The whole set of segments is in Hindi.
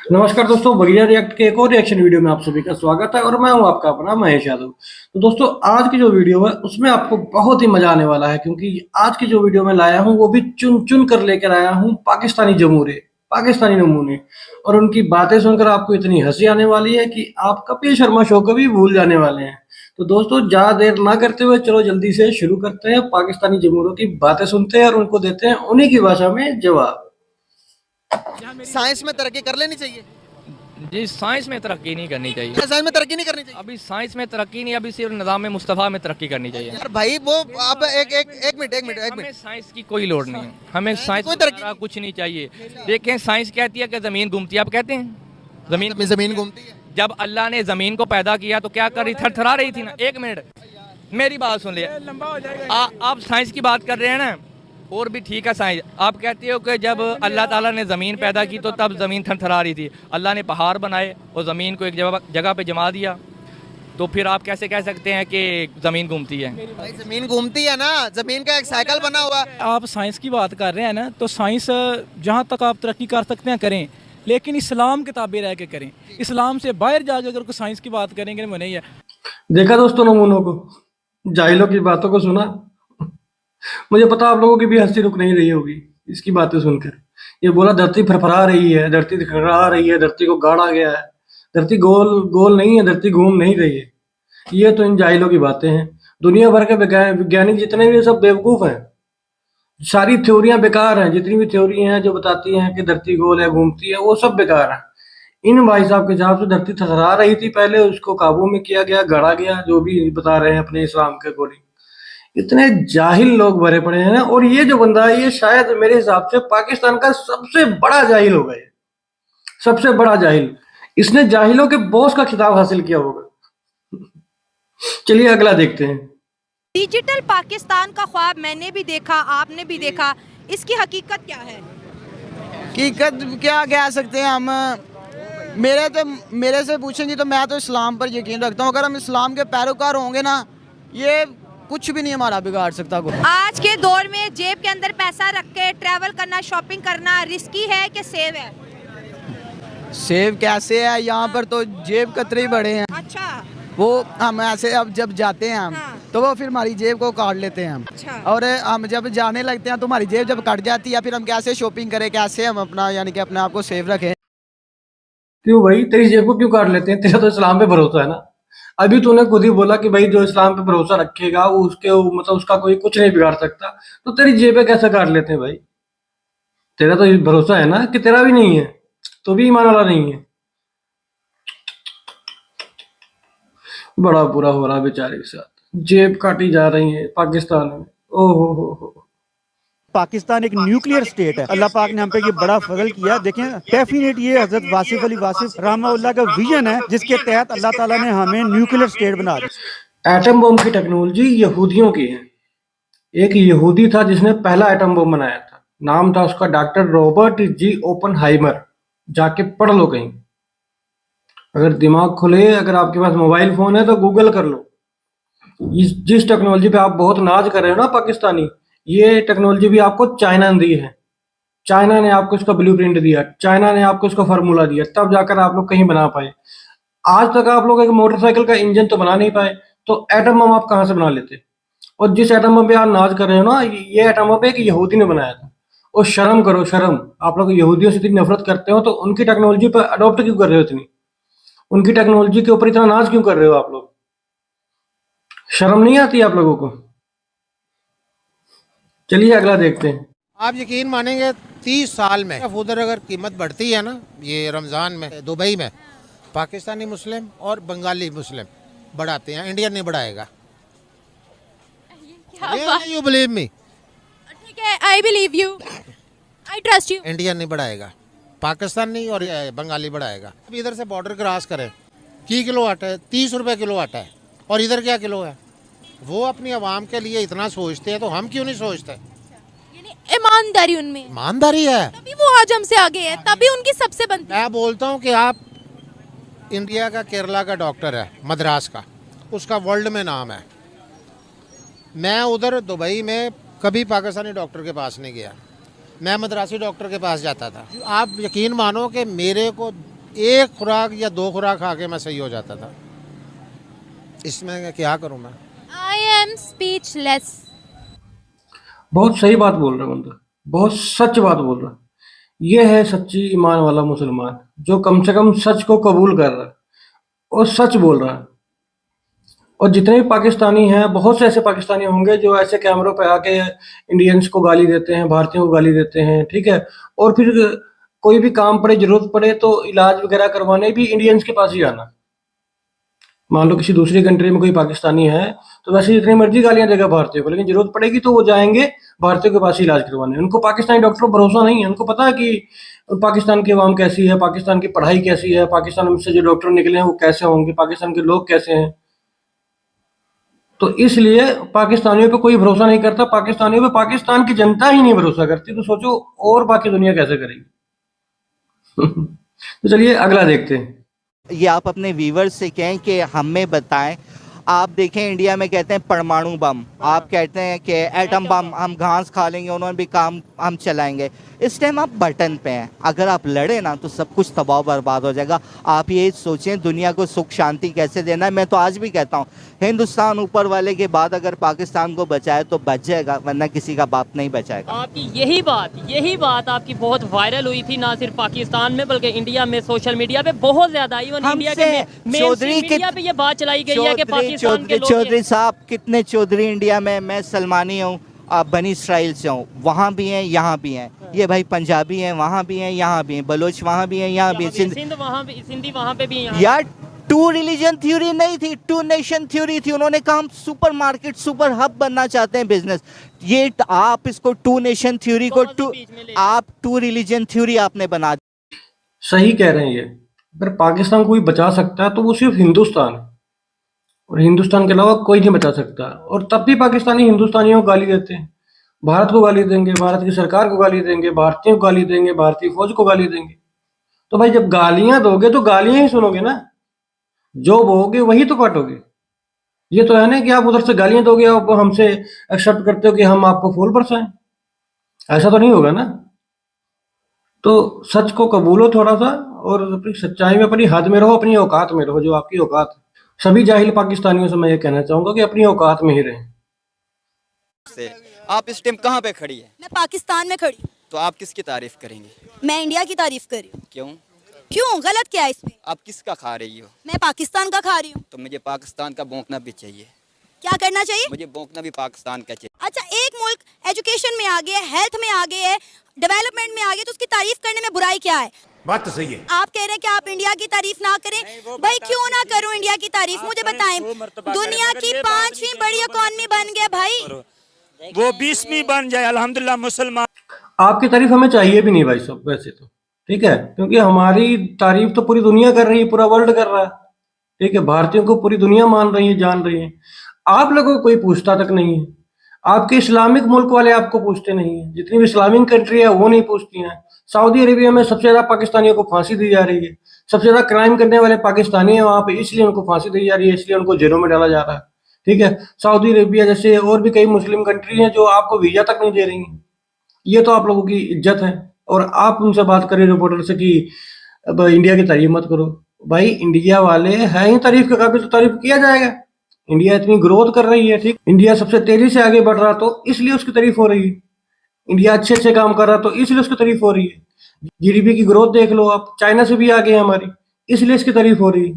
नमस्कार दोस्तों, बगिया रिएक्ट के एक और रिएक्शन वीडियो में आप सभी का स्वागत है और मैं हूं आपका अपना महेश यादव। तो दोस्तों, आज की जो वीडियो है उसमें आपको बहुत ही मजा आने वाला है, क्योंकि आज की जो वीडियो मैं लाया हूं वो भी चुन चुन कर लेकर आया हूं पाकिस्तानी जमूरे, पाकिस्तानी नमूने। और उनकी बातें सुनकर आपको इतनी हंसी आने वाली है कि आप कपिल शर्मा शो को भी भूल जाने वाले हैं। तो दोस्तों, ज्यादा देर ना करते हुए चलो जल्दी से शुरू करते हैं। पाकिस्तानी जमूरों की बातें सुनते हैं और उनको देते हैं उन्हीं की भाषा में जवाब। साइंस में तरक्की कर लेनी चाहिए। जी, साइंस में तरक्की नहीं करनी चाहिए। साइंस में तरक्की नहीं करनी चाहिए। अभी साइंस में तरक्की नहीं, अभी सिर्फ निज़ाम मुस्तफ़ा में तरक्की करनी चाहिए। यार भाई वो आप एक मिनट हमें साइंस की कोई लोड नहीं है, हमें साइंस कोई तरक्की वगैरह कुछ नहीं चाहिए। देखें, साइंस कहती है कि ज़मीन घूमती है, आप कहते हैं जमीन घूमती है। जब अल्लाह ने ज़मीन को पैदा किया तो क्या कर रही, थरथरा रही थी ना। एक मिनट, मेरी बात सुन लिया। आप साइंस की बात कर रहे हैं ना, और भी ठीक है साइंस। आप कहते हो कि जब अल्लाह ताला ने ज़मीन पैदा की तो तब ज़मीन थरथरा रही थी। अल्लाह ने पहाड़ बनाए और ज़मीन को एक जगह पे जमा दिया, तो फिर आप कैसे कह सकते हैं कि ज़मीन घूमती है? भाई जमीन घूमती है ना, जमीन का एक साइकिल बना हुआ है। आप साइंस की बात कर रहे हैं ना, तो साइंस जहाँ तक आप तरक्की कर सकते हैं करें, लेकिन इस्लाम के ताबे रह के करें। इस्लाम से बाहर जाकर अगर कोई साइंस की बात करेंगे वो नहीं है। देखा दोस्तों नमूनों को, जाहिलों की बातों को सुना। मुझे पता आप लोगों की भी हंसी रुक नहीं रही होगी इसकी बातें सुनकर। ये बोला धरती फरफरा रही है, धरती खड़खड़ा रही है, धरती को गाड़ा गया है, धरती गोल गोल नहीं है, धरती घूम नहीं रही है। ये तो इन जाहिलों की बातें हैं। दुनिया भर के वैज्ञानिक जितने भी सब बेवकूफ हैं। सारी थ्योरियां बेकार हैं, जितनी भी थ्योरी हैं जो बताती हैं कि धरती गोल है, घूमती है, वो सब बेकार है। इन भाई साहब के हिसाब से धरती थरथरा रही थी पहले, उसको काबू में किया गया, गढ़ा गया, जो भी बता रहे हैं अपने इस्लाम के अकॉर्डिंग। इतने जाहिल लोग भरे पड़े हैं ना। और ये जो बंदा है, ये शायद मेरे हिसाब से पाकिस्तान का सबसे बड़ा जाहिल होगा। ये सबसे बड़ा जाहिल, इसने जाहिलों के बॉस का खिताब हासिल किया होगा। चलिए अगला देखते हैं। डिजिटल पाकिस्तान का ख्वाब मैंने भी देखा, आपने भी देखा, इसकी हकीकत क्या है? हकीकत क्या कह सकते हैं हम। मेरे से पूछेंगे तो मैं तो इस्लाम पर यकीन रखता हूँ। अगर हम इस्लाम के पैरोकार होंगे ना, ये कुछ भी नहीं हमारा बिगाड़ सकता कोई। आज के दौर में जेब के अंदर पैसा रख के ट्रैवल करना, शॉपिंग करना रिस्की है कि सेव है? सेव कैसे है, यहाँ पर तो जेब कतरे ही बड़े हैं। अच्छा। वो हम ऐसे अब जब जाते हैं हम, हाँ। तो वो फिर हमारी जेब को काट लेते हैं हम। अच्छा। और हम जब जाने लगते हैं तो हमारी जेब जब कट जाती है, फिर हम कैसे शॉपिंग करें, कैसे हम अपना यानी कि अपने आप को सेव रखें। क्यों भाई, तेरी जेब को क्यों काट लेते हैं? तेरा तो इस्लाम पे भरोसा है ना। अभी तूने खुद ही बोला कि भाई जो इस्लाम पे भरोसा रखेगा वो उसके मतलब उसका कोई कुछ नहीं बिगाड़ सकता। तो तेरी जेबें कैसे काट लेते हैं भाई? तेरा तो भरोसा है ना कि तेरा भी नहीं है, तो भी ईमान वाला नहीं है। बड़ा बुरा हो रहा है बेचारे के साथ, जेब काटी जा रही है पाकिस्तान में। ओहो हो। पाकिस्तान एक न्यूक्लियर स्टेट है। अल्लाह पाक ने हम पे ये बड़ा फजल किया। देखें, डेफिनेट ये हजरत वासिफ अली वासिफ रहमतुल्लाह का विजन है, जिसके तहत अल्लाह ताला ने हमें न्यूक्लियर स्टेट बना दिया। एटम बम की टेक्नोलॉजी यहूदियों की है। एक यहूदी था जिसने पहला एटम बम बनाया था, नाम था उसका डॉक्टर रॉबर्ट जी ओपनहाइमर। जाके पढ़ लो कहीं, अगर दिमाग खुले, अगर आपके पास मोबाइल फोन है तो गूगल कर लो। जिस टेक्नोलॉजी पे आप बहुत नाज कर रहे हो ना पाकिस्तानी, ये टेक्नोलॉजी भी आपको चाइना ने दी है। चाइना ने आपको इसका ब्लूप्रिंट दिया, चाइना ने आपको इसका फार्मूला दिया, तब जाकर आप लोग कहीं बना पाए। आज तक आप लोग एक मोटरसाइकिल का इंजन तो बना नहीं पाए, तो एटम बम आप कहाँ से बना लेते? और जिस एटम बम पे आप नाज कर रहे हो ना, ये एटम बम एक यहूदी ने बनाया था। और शर्म करो, शर्म। आप लोग यहूदियों से इतनी नफरत करते हो तो उनकी टेक्नोलॉजी पर अडॉप्ट क्यों कर रहे हो इतनी? उनकी टेक्नोलॉजी के ऊपर इतना नाज क्यों कर रहे हो आप लोग? शर्म नहीं आती आप लोगों को? चलिए अगला देखते हैं। आप यकीन मानेंगे 30 साल में उधर अगर कीमत बढ़ती है ना, ये रमज़ान में दुबई में पाकिस्तानी मुस्लिम और बंगाली मुस्लिम बढ़ाते हैं, इंडियन नहीं बढ़ाएगा। You believe me? ठीक है, I believe you, I trust you. Indian नहीं बढ़ाएगा, पाकिस्तानी और बंगाली बढ़ाएगा। अब इधर से बॉर्डर क्रॉस करें, किलो आटा है 30 रुपए किलो आटा है, और इधर क्या किलो है? वो अपनी आवाम के लिए इतना सोचते हैं, तो हम क्यों नहीं सोचते? ईमानदारी उनमें, ईमानदारी है, तभी वो आज हमसे आगे है, तभी उनकी सबसे बनती है। मैं बोलता हूँ कि आप इंडिया का केरला का डॉक्टर है, मद्रास का, उसका वर्ल्ड में नाम है। मैं उधर दुबई में कभी पाकिस्तानी डॉक्टर के पास नहीं गया, मैं मद्रासी डॉक्टर के पास जाता था। आप यकीन मानो कि मेरे को एक खुराक या 2 खुराक खा के मैं सही हो जाता था। इसमें क्या करूं मैं? I am speechless. बहुत सही बात बोल रहा हूँ, बहुत सच बात बोल रहा है। ये है सच्ची ईमान वाला मुसलमान, जो कम से कम सच को कबूल कर रहा है और सच बोल रहा है। और जितने भी पाकिस्तानी हैं, बहुत से ऐसे पाकिस्तानी होंगे जो ऐसे कैमरों पे आके इंडियंस को गाली देते हैं, भारतीयों को गाली देते हैं, ठीक है। और फिर कोई भी काम पड़े, जरूरत पड़े तो इलाज वगैरह करवाने भी इंडियंस के पास ही आना। मान लो किसी दूसरी कंट्री में कोई पाकिस्तानी है तो वैसे जितनी मर्जी गालियां देगा भारतीय को, लेकिन जरूरत पड़ेगी तो वो जाएंगे भारतीय के पास ही इलाज करवाने। उनको पाकिस्तानी डॉक्टर पर भरोसा नहीं है। उनको पता है कि पाकिस्तान की आवाम कैसी है, पाकिस्तान की पढ़ाई कैसी है, पाकिस्तान से जो डॉक्टर निकले हैं वो कैसे होंगे, पाकिस्तान के लोग कैसे हैं। तो इसलिए पाकिस्तानियों पे कोई भरोसा नहीं करता, पाकिस्तानियों पे पाकिस्तान की जनता ही नहीं भरोसा करती, तो सोचो और बाकी दुनिया कैसे करेगी। तो चलिए अगला देखते हैं। ये आप अपने व्यूवर्स से कहें कि हमें बताएं। आप देखें इंडिया में कहते हैं परमाणु बम, आप कहते हैं कि एटम बम, हम घास खा लेंगे, उन्होंने भी काम हम चलाएंगे। इस टाइम आप बटन पे हैं, अगर आप लड़े ना तो सब कुछ तबाह बर्बाद हो जाएगा। आप ये सोचें दुनिया को सुख शांति कैसे देना है। मैं तो आज भी कहता हूँ हिंदुस्तान ऊपर वाले के बाद अगर पाकिस्तान को बचाए तो बच जाएगा, वरना किसी का बाप नहीं बचाएगा। आपकी यही बात आपकी बहुत वायरल हुई थी, ना सिर्फ पाकिस्तान में बल्कि इंडिया में, सोशल मीडिया पे बहुत ज्यादा, इवन इंडिया के चौधरी मीडिया पे ये बात चलाई गई है कि पाकिस्तान के लोग चौधरी साहब कितने चौधरी इंडिया में, मैं सलमानी हूँ, आप बनी इसराइल से हूँ, वहाँ भी हैं यहाँ भी हैं। ये भाई पंजाबी हैं वहाँ भी हैं यहाँ भी हैं, बलोच वहाँ भी हैं यहाँ भी हैं, सिंधी वहाँ पे भी हैं। यार टू रिलीजन थ्योरी नहीं थी, टू नेशन थ्योरी थी। उन्होंने कहा हम सुपर मार्केट, सुपर हब बनना चाहते हैं बिजनेस। ये आप इसको टू नेशन थ्योरी को आप टू रिलीजन थ्योरी आपने बना दी। सही कह रहे हैं ये। अगर पाकिस्तान को कोई बचा सकता है तो वो सिर्फ हिंदुस्तान है, और हिंदुस्तान के अलावा कोई नहीं बचा सकता। और तब भी पाकिस्तानी हिंदुस्तानियों को गाली देते हैं, भारत को गाली देंगे, भारत की सरकार को गाली देंगे, भारतीयों को गाली देंगे, भारतीय फौज को गाली देंगे। तो भाई जब गालियां दोगे तो गालियां ही सुनोगे ना, जो बोगे वही तो काटोगे। ये तो है ना कि आप उधर से गालियां दोगे, आप हमसे एक्सेप्ट करते हो कि हम आपको फूल बरसाएं, ऐसा तो नहीं होगा ना। तो सच को कबूलो थोड़ा सा, और अपनी सच्चाई में अपनी हद में रहो, अपनी औकात में रहो, जो आपकी औकात है। सभी जाहिल पाकिस्तानियों से मैं ये कहना चाहूंगा कि अपनी औकात में ही रहें। आप इस टाइम कहाँ पे खड़ी है? मैं पाकिस्तान में खड़ी हूँ। तो आप किसकी तारीफ करेंगे? मैं इंडिया की तारीफ कर रही हूँ। क्यों गलत क्या है इसमें? आप किसका खा रही हो? मैं पाकिस्तान का खा रही हूँ। तो मुझे पाकिस्तान का भौंकना भी चाहिए। क्या करना चाहिए? मुझे भौंकना भी पाकिस्तान का चाहिए। अच्छा, एक मुल्क एजुकेशन में आगे है, हेल्थ में आगे है, डेवलपमेंट में आगे, तो उसकी तारीफ करने में बुराई क्या है? बात तो सही है। आप कह रहे हैं कि आप इंडिया की तारीफ ना करें। भाई क्यों ना करूं इंडिया की तारीफ? मुझे बताएं, दुनिया की 5वीं बड़ी इकॉनमी बन गया भाई, वो 20वीं बन जाए अल्हम्दुलिल्लाह। मुसलमान आपकी तारीफ हमें चाहिए भी नहीं भाई साहब, वैसे तो ठीक है, क्योंकि हमारी तारीफ तो पूरी दुनिया कर रही है, पूरा वर्ल्ड कर रहा है, ठीक है। भारतीयों को पूरी दुनिया मान रही है, जान रही है। आप लोगों को कोई पूछता तक नहीं है। आपके इस्लामिक मुल्क वाले आपको पूछते नहीं है, जितनी भी इस्लामिक कंट्री है वो नहीं पूछती हैं। सऊदी अरेबिया में सबसे ज्यादा पाकिस्तानियों को फांसी दी जा रही है, सबसे ज्यादा क्राइम करने वाले पाकिस्तानी हैं वहां पे, इसलिए उनको फांसी दी जा रही है, इसलिए उनको जेलों में डाला जा रहा है, ठीक है। सऊदी अरेबिया जैसे और भी कई मुस्लिम कंट्री हैं जो आपको वीजा तक नहीं दे रही हैं। ये तो आप लोगों की इज्जत है, और आप उनसे बात करें रिपोर्टर से कि अब इंडिया की तारीफ मत करो। भाई इंडिया वाले हैं ही तारीफ के काबिल, तो तारीफ किया जाएगा। इंडिया इतनी ग्रोथ कर रही है, ठीक, इंडिया सबसे तेजी से आगे बढ़ रहा तो इसलिए उसकी तारीफ हो रही है। इंडिया अच्छे अच्छे काम कर रहा तो इसलिए उसकी तारीफ हो रही है। जीडीपी की ग्रोथ देख लो आप, चाइना से भी आगे है हमारी, इसलिए इसकी तारीफ हो रही है।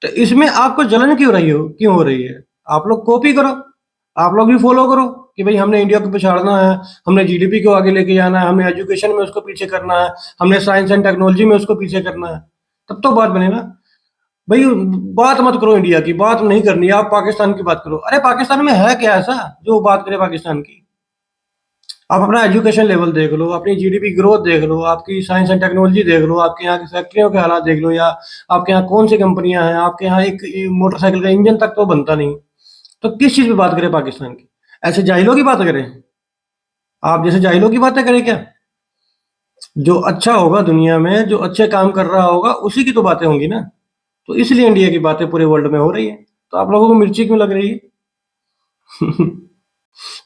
तो इसमें आपको जलन क्यों हो रही है? आप लोग कॉपी करो, आप लोग भी फॉलो करो कि भाई हमने इंडिया को पछाड़ना है, हमने जीडीपी को आगे लेके जाना है, हमने एजुकेशन में उसको पीछे करना है, हमने साइंस एंड टेक्नोलॉजी में उसको पीछे करना है, तब तो बात बने ना। भाई बात मत करो इंडिया की, बात नहीं करनी, आप पाकिस्तान की बात करो। अरे पाकिस्तान में है क्या ऐसा जो बात करे पाकिस्तान की? आप अपना एजुकेशन लेवल देख लो, अपनी जीडीपी ग्रोथ देख लो, आपकी साइंस एंड टेक्नोलॉजी देख लो, आपके यहाँ की फैक्ट्रियों के हालात देख लो, या आपके यहाँ कौन सी कंपनियां हैं। आपके यहाँ एक मोटरसाइकिल का इंजन तक तो बनता नहीं, तो किस चीज पे बात करें पाकिस्तान की? ऐसे जाहिलों की बात करें? आप जैसे जाहिलों की बातें करें क्या? जो अच्छा होगा दुनिया में, जो अच्छे काम कर रहा होगा, उसी की तो बातें होंगी ना। तो इसलिए इंडिया की बातें पूरे वर्ल्ड में हो रही है। तो आप लोगों को मिर्ची क्यों लग रही है?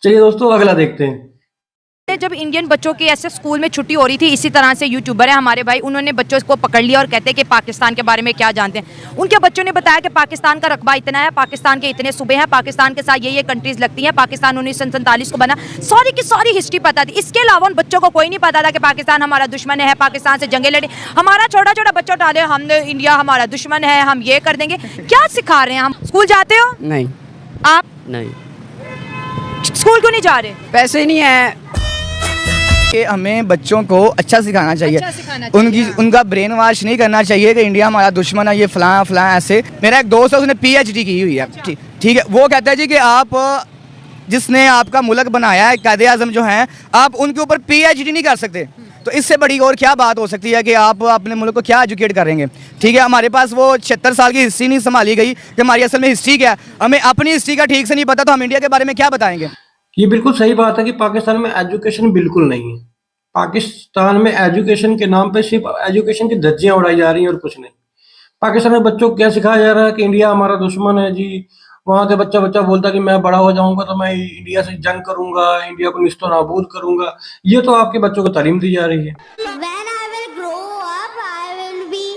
चलिए दोस्तों अगला देखते हैं। में जब इंडियन बच्चों की ऐसे स्कूल में छुट्टी हो रही थी, इसी तरह से यूट्यूबर है हमारे भाई, उन्होंने बच्चों को पकड़ लिया और कहते हैं कि पाकिस्तान के बारे में क्या जानते हैं। उनके बच्चों ने बताया कि पाकिस्तान का रकबा इतना है, पाकिस्तान के इतने सूबे हैं, पाकिस्तान के साथ ये कंट्रीज लगती हैं, पाकिस्तान 1947 को बना, सारी की सारी हिस्ट्री पता थी। इसके अलावा उन बच्चों को कोई नहीं पता था कि पाकिस्तान हमारा दुश्मन है, पाकिस्तान से जंगे लड़ी। हमारा छोटा छोटा बच्चा डाले हमने इंडिया हमारा दुश्मन है, हम ये कर देंगे। क्या सिखा रहे हैं हम? स्कूल जाते हो? नहीं। आप नहीं। स्कूल क्यों नहीं जा रहे? पैसे नहीं है कि हमें बच्चों को अच्छा सिखाना चाहिए, उनका ब्रेन वॉश नहीं करना चाहिए कि इंडिया हमारा दुश्मन है, ये फलां फलां ऐसे। मेरा एक दोस्त है, उसने PhD की हुई है, ठीक है, वो कहता है जी कि आप जिसने आपका मुल्क बनाया है, कायदे आज़म जो हैं, आप उनके ऊपर PhD नहीं कर सकते। तो इससे बड़ी और क्या बात हो सकती है कि आप अपने मुल्क को क्या एजुकेट करेंगे। ठीक है, हमारे पास वो 76 साल की हिस्ट्री नहीं संभाली गई कि हमारी असल में हिस्ट्री क्या है, हमें अपनी हिस्ट्री का ठीक से नहीं पता, तो हम इंडिया के बारे में क्या बताएंगे। ये बिल्कुल सही बात है कि पाकिस्तान में एजुकेशन बिल्कुल नहीं है। पाकिस्तान में एजुकेशन के नाम पे सिर्फ एजुकेशन की धज्जियां उड़ाई जा रही हैं और कुछ नहीं। पाकिस्तान में बच्चों को क्या सिखाया जा रहा है कि इंडिया हमारा दुश्मन है जी। वहाँ के बच्चा बोलता है कि मैं बड़ा हो जाऊंगा तो मैं इंडिया से जंग करूंगा, इंडिया को निस्तो नाबूद करूंगा। ये तो आपके बच्चों को तालीम दी जा रही है। When I will grow up, I will be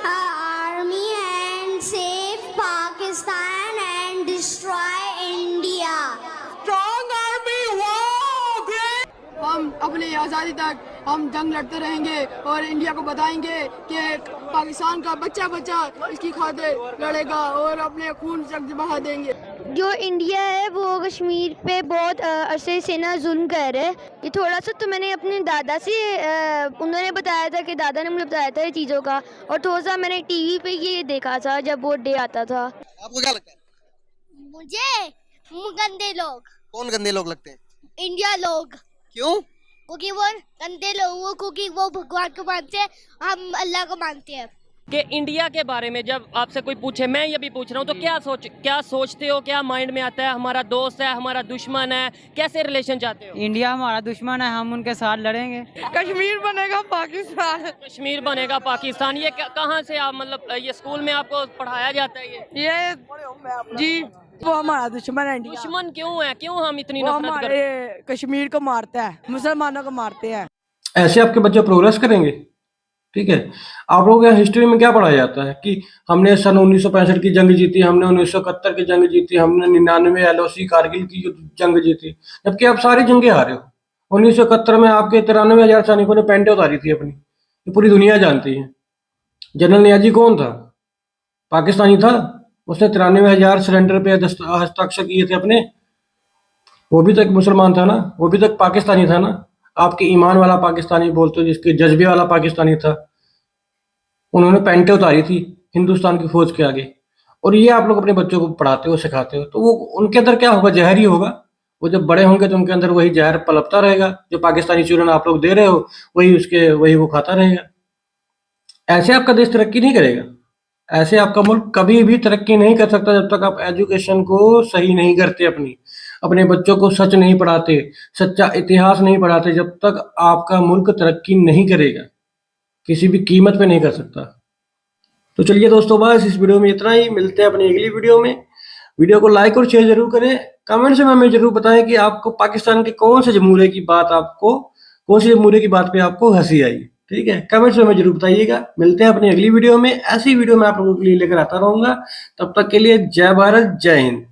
army and save Pakistan and destroy India. Strong army, wow, great! हम अपनी आज़ादी तक हम जंग लड़ते रहेंगे और इंडिया को बताएंगे कि पाकिस्तान का बच्चा इसकी खातिर लड़ेगा और अपने खून जग बहा देंगे। जो इंडिया है वो कश्मीर पे बहुत अरसे से ना जुल्म कर रहा है। ये थोड़ा सा तो मैंने अपने दादा से उन्होंने बताया था कि दादा ने मुझे बताया था ये चीज़ों का, और थोड़ा सा मैंने टीवी पे ये देखा था जब वो डे आता था। आपको क्या लगता है? मुझे गंदे लोग। कौन गंदे लोग लगते हैं? इंडिया लोग। क्यों? क्योंकि वो गंदे लोग, क्योंकि वो भगवान को मानते हैं, हम अल्लाह को मानते हैं। कि इंडिया के बारे में जब आपसे कोई पूछे, मैं ये भी पूछ रहा हूँ, तो क्या सोचते हो, क्या माइंड में आता है? हमारा दोस्त है, हमारा दुश्मन है, कैसे रिलेशन चाहते हो? इंडिया हमारा दुश्मन है, हम उनके साथ लड़ेंगे। कश्मीर बनेगा पाकिस्तान। कश्मीर बनेगा पाकिस्तान, ये कहाँ से आप मतलब ये स्कूल में आपको पढ़ाया जाता है? ये जी वो हमारा दुश्मन है। दुश्मन क्यों है? क्यों हम इतनी नफरत करते हैं? कश्मीर को मारता है, मुसलमानों को मारते हैं। ऐसे आपके बच्चे प्रोग्रेस करेंगे? ठीक है, आप लोगों के हिस्ट्री में क्या पढ़ाया जाता है कि हमने सन 1965 की जंग जीती, हमने 1971 की जंग जीती, हमने 99 LOC कारगिल की जंग जीती, जबकि आप सारी जंगें हारे हो। 1971 में आपके 93,000 सैनिकों ने पैंटे उतारी थी अपनी, ये पूरी दुनिया जानती है। जनरल नियाजी कौन था? पाकिस्तानी था, उसने 93,000 सिलेंडर पे हस्ताक्षर किए थे अपने। वो भी तो एक मुसलमान था ना, वो भी तो एक पाकिस्तानी था ना। आपके ईमान वाला पाकिस्तानी बोलते हो, जिसके जज्बे वाला पाकिस्तानी था, उन्होंने पैंटे उतारी थी हिंदुस्तान की फौज के आगे। और ये आप लोग अपने बच्चों को पढ़ाते हो, सिखाते हो, तो वो उनके अंदर क्या होगा? जहर ही होगा। वो जब बड़े होंगे तो उनके अंदर वही जहर पलपता रहेगा, जो पाकिस्तानी चूरन आप लोग दे रहे हो, वही वो खाता रहेगा। ऐसे आपका देश तरक्की नहीं करेगा, ऐसे आपका मुल्क कभी भी तरक्की नहीं कर सकता जब तक आप एजुकेशन को सही नहीं करते, अपने बच्चों को सच नहीं पढ़ाते, सच्चा इतिहास नहीं पढ़ाते, जब तक आपका मुल्क तरक्की नहीं करेगा, किसी भी कीमत पे नहीं कर सकता। तो चलिए दोस्तों, बस इस वीडियो में इतना ही। मिलते हैं अपनी अगली वीडियो में। वीडियो को लाइक और शेयर जरूर करें। कमेंट्स में हमें जरूर बताएं कि आपको पाकिस्तान के कौन से जमहूरिये की बात पे आपको हंसी आई। ठीक है, कमेंट्स में हमें जरूर बताइएगा। मिलते हैं अपनी अगली वीडियो में। ऐसी वीडियो मैं आप लोगों के लिए लेकर आता रहूंगा। तब तक के लिए जय भारत, जय हिंद।